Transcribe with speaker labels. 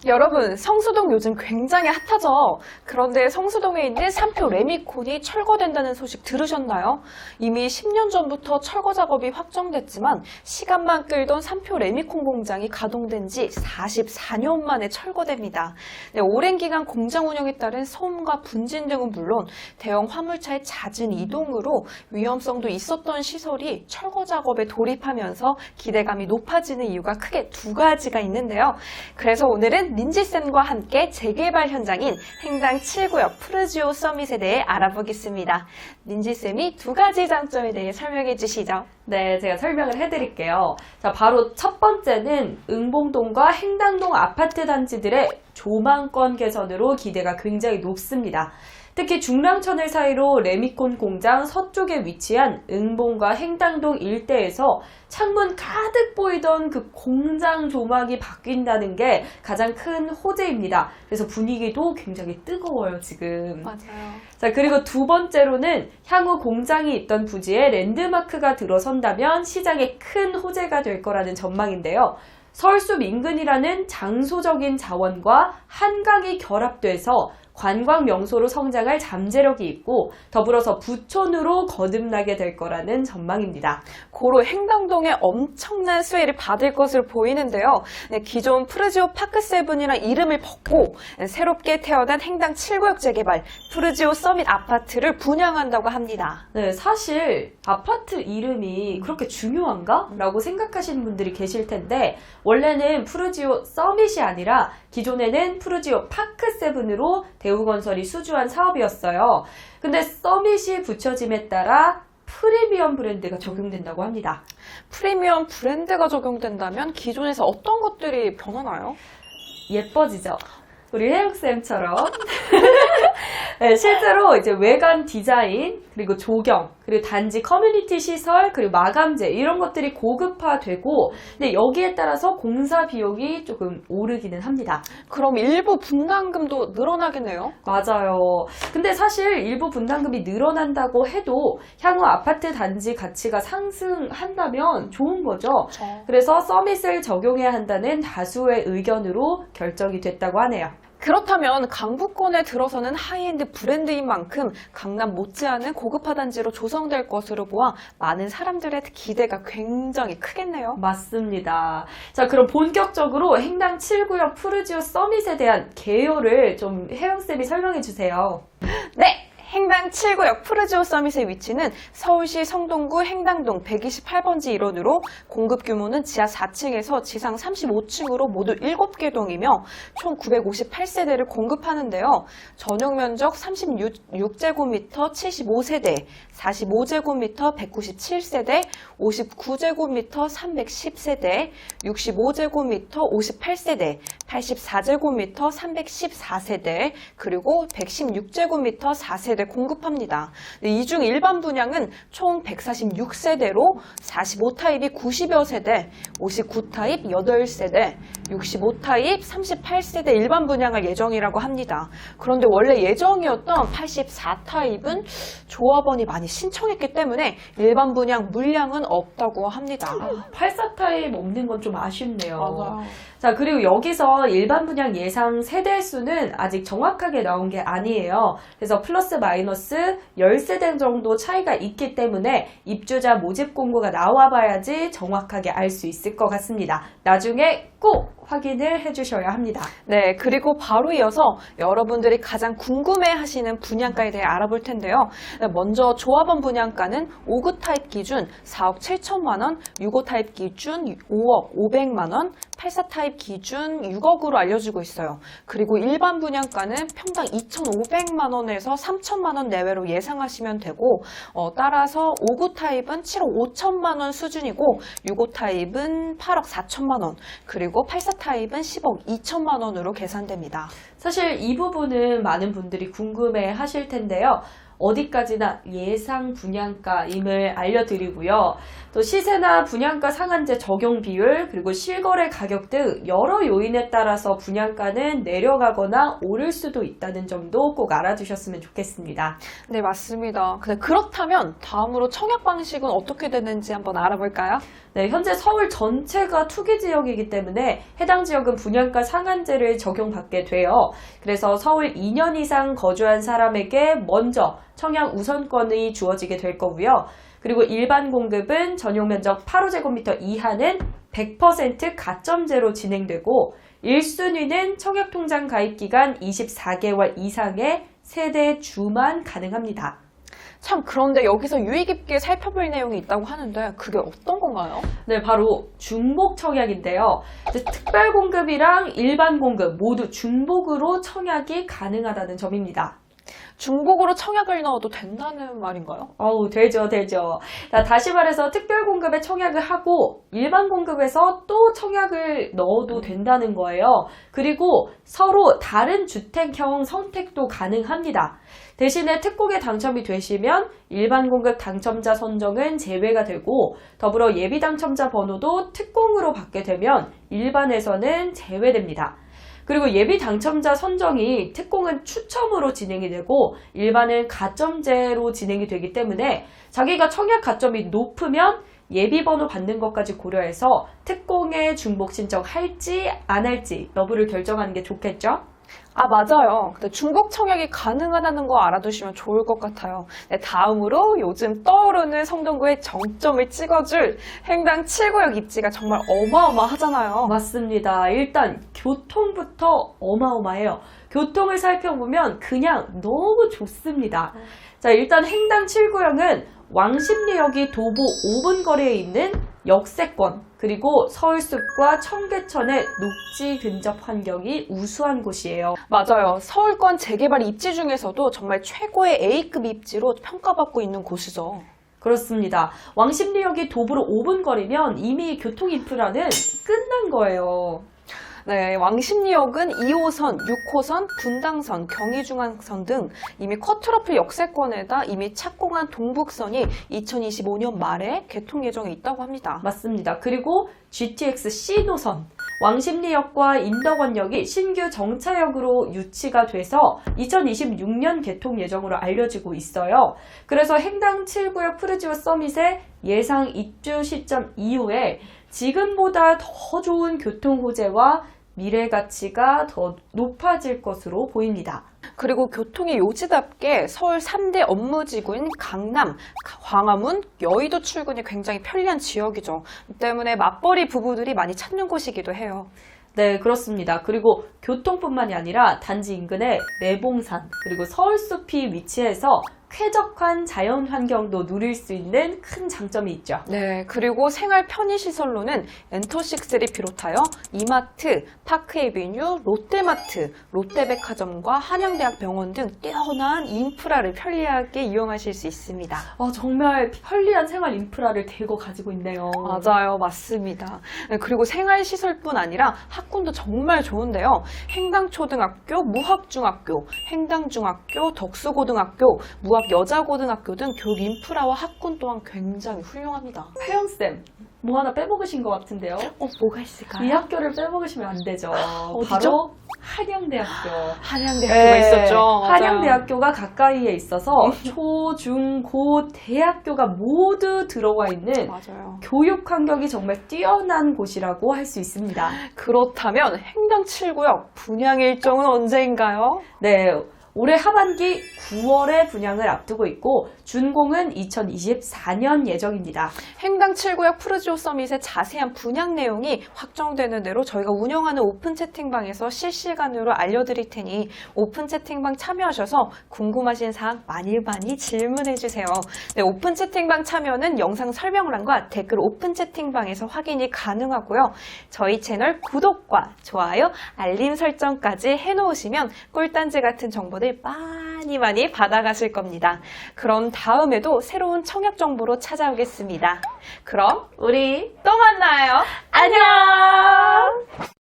Speaker 1: 여러분, 성수동 요즘 굉장히 핫하죠? 그런데 성수동에 있는 3표 레미콘이 철거된다는 소식 들으셨나요? 이미 10년 전부터 철거 작업이 확정됐지만 시간만 끌던 3표 레미콘 공장이 가동된 지 44년 만에 철거됩니다. 네, 오랜 기간 공장 운영에 따른 소음과 분진 등은 물론 대형 화물차의 잦은 이동으로 위험성도 있었던 시설이 철거 작업에 돌입하면서 기대감이 높아지는 이유가 크게 두 가지가 있는데요. 그래서 오늘은 민지쌤과 함께 재개발 현장인 행당 7구역 푸르지오 서밋에 대해 알아보겠습니다. 민지쌤이 두 가지 장점에 대해 설명해 주시죠.
Speaker 2: 네, 제가 설명을 해드릴게요. 자, 바로 첫 번째는 응봉동과 행당동 아파트 단지들의 조망권 개선으로 기대가 굉장히 높습니다. 특히 중랑천을 사이로 레미콘 공장 서쪽에 위치한 응봉과 행당동 일대에서 창문 가득 보이던 그 공장 조망이 바뀐다는 게 가장 큰 호재입니다. 그래서 분위기도 굉장히 뜨거워요, 지금.
Speaker 1: 맞아요.
Speaker 2: 자, 그리고 두 번째로는 향후 공장이 있던 부지에 랜드마크가 들어선다면 시장에 큰 호재가 될 거라는 전망인데요. 서울숲 인근이라는 장소적인 자원과 한강이 결합돼서 관광 명소로 성장할 잠재력이 있고 더불어서 부촌으로 거듭나게 될 거라는 전망입니다.
Speaker 1: 고로 행당동에 엄청난 수혜를 받을 것으로 보이는데요. 네, 기존 푸르지오 파크세븐이란 이름을 벗고 새롭게 태어난 행당 7구역 재개발 푸르지오 서밋 아파트를 분양한다고 합니다.
Speaker 2: 네, 사실 아파트 이름이 그렇게 중요한가? 라고 생각하시는 분들이 계실 텐데 원래는 푸르지오 서밋이 아니라 기존에는 푸르지오 파크세븐으로 대우건설이 수주한 사업이었어요. 근데 서밋이 붙여짐에 따라 프리미엄 브랜드가 적용된다고 합니다.
Speaker 1: 프리미엄 브랜드가 적용된다면 기존에서 어떤 것들이 변하나요?
Speaker 2: 예뻐지죠? 우리 혜영쌤처럼. 네, 실제로 이제 외관 디자인, 그리고 조경, 그리고 단지 커뮤니티 시설, 그리고 마감재 이런 것들이 고급화되고 근데 여기에 따라서 공사 비용이 조금 오르기는 합니다.
Speaker 1: 그럼 일부 분담금도 늘어나겠네요?
Speaker 2: 맞아요. 근데 사실 일부 분담금이 늘어난다고 해도 향후 아파트 단지 가치가 상승한다면 좋은 거죠.
Speaker 1: 그렇죠.
Speaker 2: 그래서 서밋을 적용해야 한다는 다수의 의견으로 결정이 됐다고 하네요.
Speaker 1: 그렇다면 강북권에 들어서는 하이엔드 브랜드인 만큼 강남 못지않은 고급화 단지로 조성될 것으로 보아 많은 사람들의 기대가 굉장히 크겠네요.
Speaker 2: 맞습니다. 자, 그럼 본격적으로 행당 7구역 푸르지오 서밋에 대한 개요를 좀 혜영쌤이 설명해 주세요.
Speaker 1: 네! 행당 7구역 푸르지오 서밋의 위치는 서울시 성동구 행당동 128번지 일원으로 공급 규모는 지하 4층에서 지상 35층으로 모두 7개 동이며 총 958세대를 공급하는데요. 전용 면적 36제곱미터 75세대, 45제곱미터 197세대, 59제곱미터 310세대, 65제곱미터 58세대, 84제곱미터 314세대, 그리고 116제곱미터 4세대 공급합니다. 이 중 일반 분양은 총 146세대로 45타입이 90여 세대, 59타입 8세대, 65타입 38세대 일반 분양할 예정이라고 합니다. 그런데 원래 예정이었던 84타입은 조합원이 많이 신청했기 때문에 일반 분양 물량은 없다고 합니다.
Speaker 2: 84타입 없는 건 좀 아쉽네요.
Speaker 1: 맞아요.
Speaker 2: 자, 그리고 여기서 일반 분양 예상 세대 수는 아직 정확하게 나온 게 아니에요. 그래서 플러스 마이너스 10세대 정도 차이가 있기 때문에 입주자 모집 공고가 나와 봐야지 정확하게 알 수 있을 것 같습니다. 나중에 꼭 확인을 해주셔야 합니다.
Speaker 1: 네, 그리고 바로 이어서 여러분들이 가장 궁금해하시는 분양가에 대해 알아볼 텐데요. 먼저 조합원 분양가는 5구 타입 기준 4억 7천만 원, 6호 타입 기준 5억 500만 원, 84 타입 기준 6억으로 알려지고 있어요. 그리고 일반 분양가는 평당 2,500만 원에서 3천만 원 내외로 예상하시면 되고 따라서 5구 타입은 7억 5천만 원 수준이고 6호 타입은 8억 4천만 원, 그리고 84 타입은 10억 2천만 원으로 계산됩니다.
Speaker 2: 사실 이 부분은 많은 분들이 궁금해 하실 텐데요. 어디까지나 예상 분양가임을 알려드리고요. 또 시세나 분양가 상한제 적용 비율, 그리고 실거래 가격 등 여러 요인에 따라서 분양가는 내려가거나 오를 수도 있다는 점도 꼭 알아두셨으면 좋겠습니다.
Speaker 1: 네, 맞습니다. 근데 그렇다면 다음으로 청약 방식은 어떻게 되는지 한번 알아볼까요?
Speaker 2: 네, 현재 서울 전체가 투기 지역이기 때문에 해당 지역은 분양가 상한제를 적용받게 돼요. 그래서 서울 2년 이상 거주한 사람에게 먼저 청약 우선권이 주어지게 될 거고요. 그리고 일반 공급은 전용 면적 8호제곱미터 이하는 100% 가점제로 진행되고 1순위는 청약통장 가입 기간 24개월 이상의 세대 주만 가능합니다.
Speaker 1: 참, 그런데 여기서 유의 깊게 살펴볼 내용이 있다고 하는데 그게 어떤 건가요?
Speaker 2: 네, 바로 중복 청약인데요. 이제 특별 공급이랑 일반 공급 모두 중복으로 청약이 가능하다는 점입니다.
Speaker 1: 중복으로 청약을 넣어도 된다는 말인가요?
Speaker 2: 되죠. 자, 다시 말해서 특별 공급에 청약을 하고 일반 공급에서 또 청약을 넣어도 된다는 거예요. 그리고 서로 다른 주택형 선택도 가능합니다. 대신에 특공에 당첨이 되시면 일반 공급 당첨자 선정은 제외가 되고 더불어 예비 당첨자 번호도 특공으로 받게 되면 일반에서는 제외됩니다. 그리고 예비 당첨자 선정이 특공은 추첨으로 진행이 되고 일반은 가점제로 진행이 되기 때문에 자기가 청약 가점이 높으면 예비 번호 받는 것까지 고려해서 특공에 중복 신청할지 안 할지 여부를 결정하는 게 좋겠죠?
Speaker 1: 아, 맞아요. 근데 중복 청약이 가능하다는 거 알아두시면 좋을 것 같아요. 네, 다음으로 요즘 떠오르는 성동구의 정점을 찍어줄 행당 7구역 입지가 정말 어마어마하잖아요.
Speaker 2: 맞습니다. 일단 교통부터 어마어마해요. 교통을 살펴보면 그냥 너무 좋습니다. 자, 일단 행당 7구역은 왕십리역이 도보 5분 거리에 있는 역세권, 그리고 서울숲과 청계천의 녹지 근접 환경이 우수한 곳이에요.
Speaker 1: 맞아요. 서울권 재개발 입지 중에서도 정말 최고의 A급 입지로 평가받고 있는 곳이죠.
Speaker 2: 그렇습니다. 왕십리역이 도보로 5분 거리면 이미 교통 인프라는 끝난 거예요.
Speaker 1: 네, 왕십리역은 2호선, 6호선, 분당선, 경의중앙선 등 이미 커트러플 역세권에다 이미 착공한 동북선이 2025년 말에 개통 예정에 있다고 합니다.
Speaker 2: 맞습니다. 그리고 GTX C 노선, 왕십리역과 인덕원역이 신규 정차역으로 유치가 돼서 2026년 개통 예정으로 알려지고 있어요. 그래서 행당 7구역 푸르지오 서밋의 예상 입주 시점 이후에 지금보다 더 좋은 교통 호재와 미래 가치가 더 높아질 것으로 보입니다.
Speaker 1: 그리고 교통이 요지답게 서울 3대 업무지구인 강남, 광화문, 여의도 출근이 굉장히 편리한 지역이죠. 때문에 맞벌이 부부들이 많이 찾는 곳이기도 해요.
Speaker 2: 네, 그렇습니다. 그리고 교통뿐만이 아니라 단지 인근에 내봉산, 그리고 서울숲이 위치해서 쾌적한 자연 환경도 누릴 수 있는 큰 장점이 있죠.
Speaker 1: 네, 그리고 생활 편의시설로는 엔터식스를 비롯하여 이마트, 파크에비뉴, 롯데마트, 롯데백화점과 한양대학 병원 등 뛰어난 인프라를 편리하게 이용하실 수 있습니다.
Speaker 2: 정말 편리한 생활 인프라를 대거 가지고 있네요.
Speaker 1: 맞아요, 맞습니다. 네, 그리고 생활시설뿐 아니라 학군도 정말 좋은데요. 행당초등학교, 무학중학교, 행당중학교, 덕수고등학교, 무학여자고등학교 등 교육 인프라와 학군 또한 굉장히 훌륭합니다.
Speaker 2: 혜영쌤, 뭐 하나 빼먹으신 것 같은데요?
Speaker 1: 뭐가 있을까요?
Speaker 2: 이 학교를 빼먹으시면 안 되죠.
Speaker 1: 어디죠?
Speaker 2: 바로 한양대학교.
Speaker 1: 한양대학교가 있었죠. 맞아요.
Speaker 2: 한양대학교가 가까이에 있어서 초, 중, 고 대학교가 모두 들어와 있는
Speaker 1: 맞아요.
Speaker 2: 교육 환경이 정말 뛰어난 곳이라고 할 수 있습니다.
Speaker 1: 그렇다면 행당 7구역 분양 일정은 언제인가요?
Speaker 2: 네. 올해 하반기 9월에 분양을 앞두고 있고 준공은 2024년 예정입니다.
Speaker 1: 행당 7구역 푸르지오 서밋의 자세한 분양 내용이 확정되는 대로 저희가 운영하는 오픈 채팅방에서 실시간으로 알려드릴 테니 오픈 채팅방 참여하셔서 궁금하신 사항 많이 질문해주세요. 네, 오픈 채팅방 참여는 영상 설명란과 댓글 오픈 채팅방에서 확인이 가능하고요. 저희 채널 구독과 좋아요, 알림 설정까지 해놓으시면 꿀단지 같은 정보들 많이 받아가실 겁니다. 그럼 다음에도 새로운 청약 정보로 찾아오겠습니다. 그럼 우리 또 만나요. 안녕!